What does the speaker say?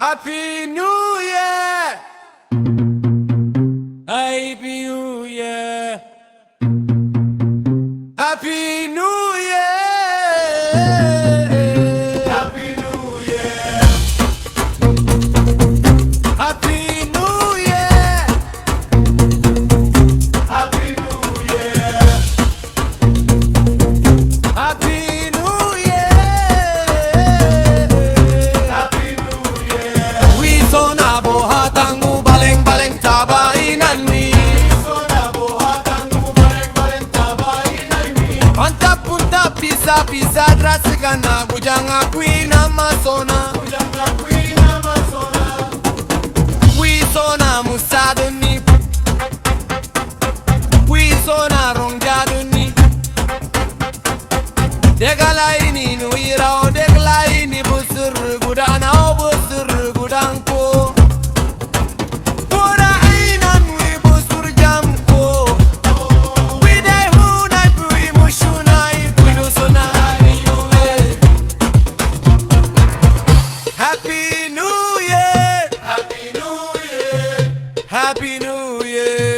Happy New Year! Happy New Year! Happy New Year! Happy New Year! Happy New Year! Happy New Year! Happy New Year! Happy New Year! We sona bohatangu baleng baleng tabainanmi. Anta punta pisa pisa drasigana bujanga queen amazona. We sona musaduni. We sona rongjaduni. Degalaini nuira o degalaini busur gudana o busur gudanko. Pura ainan we busur jamko. We dai hunai pui mushunai kudu sonai yuwe. Happy New Year! Happy New Year! Happy New Year!